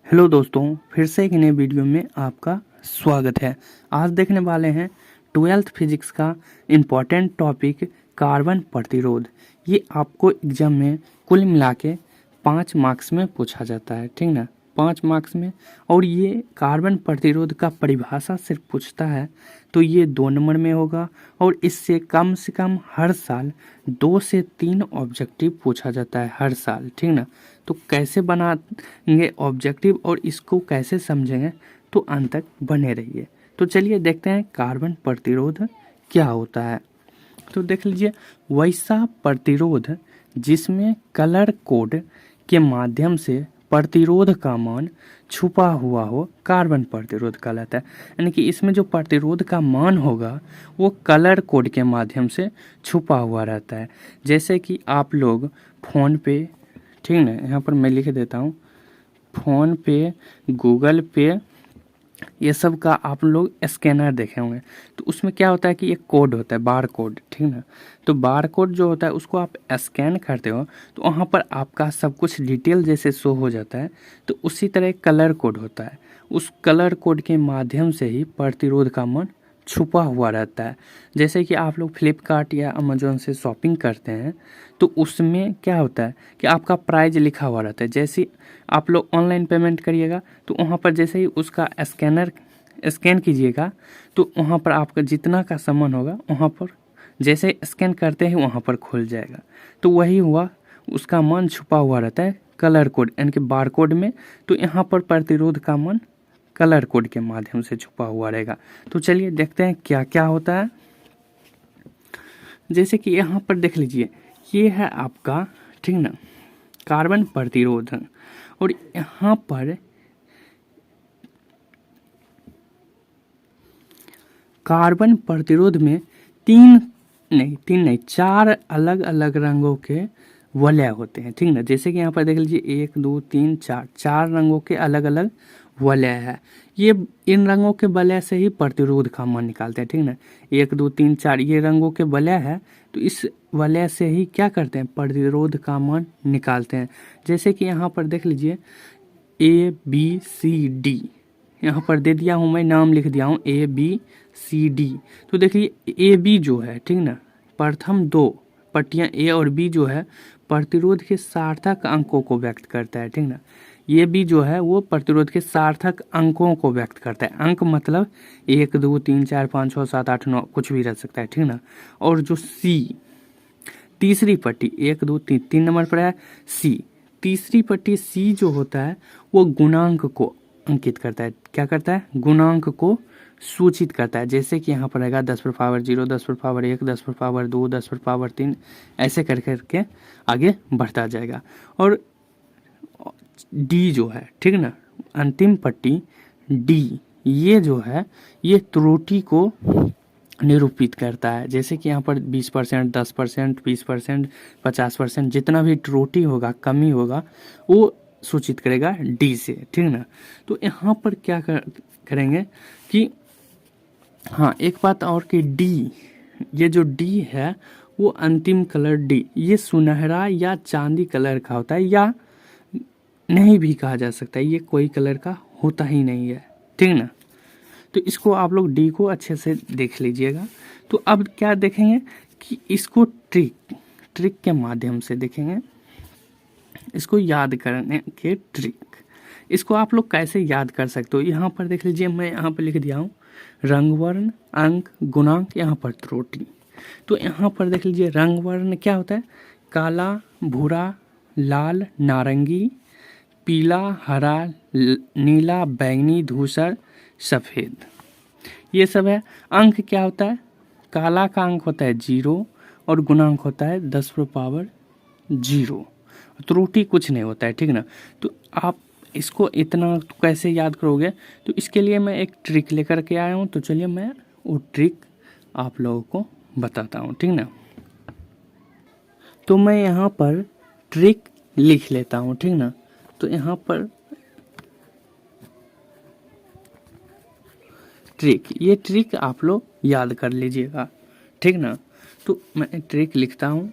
Hello दोस्तों, फिर से एक नए वीडियो में आपका स्वागत है। आज देखने वाले हैं 12th फिजिक्स का इम्पॉर्टेंट टॉपिक कार्बन प्रतिरोध। ये आपको एग्जाम में कुल मिला के 5 मार्क्स में पूछा जाता है, ठीक ना। 5 मार्क्स में। और ये कार्बन प्रतिरोध का परिभाषा सिर्फ पूछता है तो ये 2 नंबर में होगा। और इससे कम से कम हर साल 2 से 3 ऑब्जेक्टिव पूछा जाता है हर साल, ठीक ना। तो कैसे बनाएंगे ऑब्जेक्टिव और इसको कैसे समझेंगे, तो अंत तक बने रहिए। तो चलिए देखते हैं कार्बन प्रतिरोध क्या होता है। तो देख लीजिए, वैसा प्रतिरोध जिसमें कलर कोड के माध्यम से प्रतिरोध का मान छुपा हुआ हो, कार्बन प्रतिरोध कहलाता है। यानी कि इसमें जो प्रतिरोध का मान होगा वो कलर कोड के माध्यम से छुपा हुआ रहता है। जैसे कि आप लोग फ़ोन पे, ठीक ना, यहाँ पर मैं लिख देता हूँ, फ़ोन पे, गूगल पे, ये सब का आप लोग स्कैनर देखे होंगे। तो उसमें क्या होता है कि एक कोड होता है, बार कोड, ठीक ना। तो बार कोड जो होता है उसको आप स्कैन करते हो तो वहाँ पर आपका सब कुछ डिटेल जैसे शो हो जाता है। तो उसी तरह कलर कोड होता है, उस कलर कोड के माध्यम से ही प्रतिरोध का मान छुपा हुआ रहता है। जैसे कि आप लोग फ्लिपकार्ट या अमेजोन से शॉपिंग करते हैं तो उसमें क्या होता है कि आपका प्राइस लिखा हुआ रहता है। जैसे आप लोग ऑनलाइन पेमेंट करिएगा तो वहाँ पर जैसे ही उसका स्कैन कीजिएगा तो वहाँ पर आपका जितना का सामान होगा वहाँ पर जैसे स्कैन करते ही वहाँ पर खुल जाएगा। तो वही हुआ, उसका मान छुपा हुआ रहता है कलर कोड यानी कि बार कोड में। तो यहाँ पर प्रतिरोध का मान कलर कोड के माध्यम से छुपा हुआ रहेगा। तो चलिए देखते हैं क्या क्या होता है। जैसे कि यहाँ पर देख लीजिए, ये है आपका, ठीक ना, कार्बन प्रतिरोध। और यहाँ पर कार्बन प्रतिरोध में तीन नहीं 4 अलग अलग रंगों के वलय होते हैं, ठीक ना। जैसे कि यहाँ पर देख लीजिए 1 2 3 4 4 रंगों के अलग अलग वलय है। ये इन रंगों के वलय से ही प्रतिरोध का मान निकालते हैं, ठीक ना। 1 2 3 4 ये रंगों के वलय है, तो इस वलय से ही क्या करते हैं, प्रतिरोध का मान निकालते हैं। जैसे कि यहाँ पर देख लीजिए ABCD, यहाँ पर दे दिया हूँ, मैं नाम लिख दिया हूँ ABCD। तो देखिए AB जो है, ठीक ना, प्रथम 2 पट्टियाँ A और B जो है प्रतिरोध के सार्थक अंकों को व्यक्त करता है, ठीक ना। ये भी जो है वो प्रतिरोध के सार्थक अंकों को व्यक्त करता है। अंक मतलब 1 2 3 4 5 6 7 8 9 कुछ भी रह सकता है, ठीक ना। और जो C, तीसरी पट्टी 1 2 3 3 नंबर पर है C, तीसरी पट्टी C जो होता है वो गुणांक को अंकित करता है। क्या करता है, गुणांक को सूचित करता है। जैसे कि यहाँ पर रहेगा 10 पर पावर 0, 10 पर पावर 1, 10 पर पावर 2, 10 पर पावर 3, ऐसे कर करके आगे बढ़ता जाएगा। और डी जो है, ठीक ना, अंतिम पट्टी डी, ये जो है ये त्रुटि को निरूपित करता है। जैसे कि यहाँ पर 20%, 10%, 20%, 50%, जितना भी त्रुटि होगा, कमी होगा, वो सूचित करेगा डी से, ठीक ना। तो यहाँ पर क्या करेंगे कि हाँ, एक बात और कि डी, ये जो डी है वो अंतिम कलर डी, ये सुनहरा या चांदी कलर का होता है, या नहीं भी कहा जा सकता है, ये कोई कलर का होता ही नहीं है, ठीक ना। तो इसको आप लोग डी को अच्छे से देख लीजिएगा। तो अब क्या देखेंगे कि इसको ट्रिक के माध्यम से देखेंगे, इसको याद करने के ट्रिक। इसको आप लोग कैसे याद कर सकते हो, यहाँ पर देख लीजिए, मैं यहाँ पर लिख दिया हूँ रंग, वर्ण, अंक, गुणांक, यहाँ पर त्रुटि। तो यहाँ पर देख लीजिए रंग वर्ण क्या होता है, काला, भूरा, लाल, नारंगी, पीला, हरा, नीला, बैंगनी, धूसर, सफ़ेद, ये सब है। अंक क्या होता है, काला का अंक होता है 0 और गुणांक होता है 10 पर पावर 0, त्रुटि कुछ नहीं होता है, ठीक ना। तो आप इसको इतना कैसे याद करोगे, तो इसके लिए मैं एक ट्रिक लेकर के आया हूँ। तो चलिए मैं वो ट्रिक आप लोगों को बताता हूँ, ठीक ना। तो मैं यहाँ पर ट्रिक लिख लेता हूँ, ठीक ना। तो यहाँ पर ट्रिक, ये ट्रिक आप लोग याद कर लीजिएगा, ठीक ना। तो मैं ट्रिक लिखता हूँ,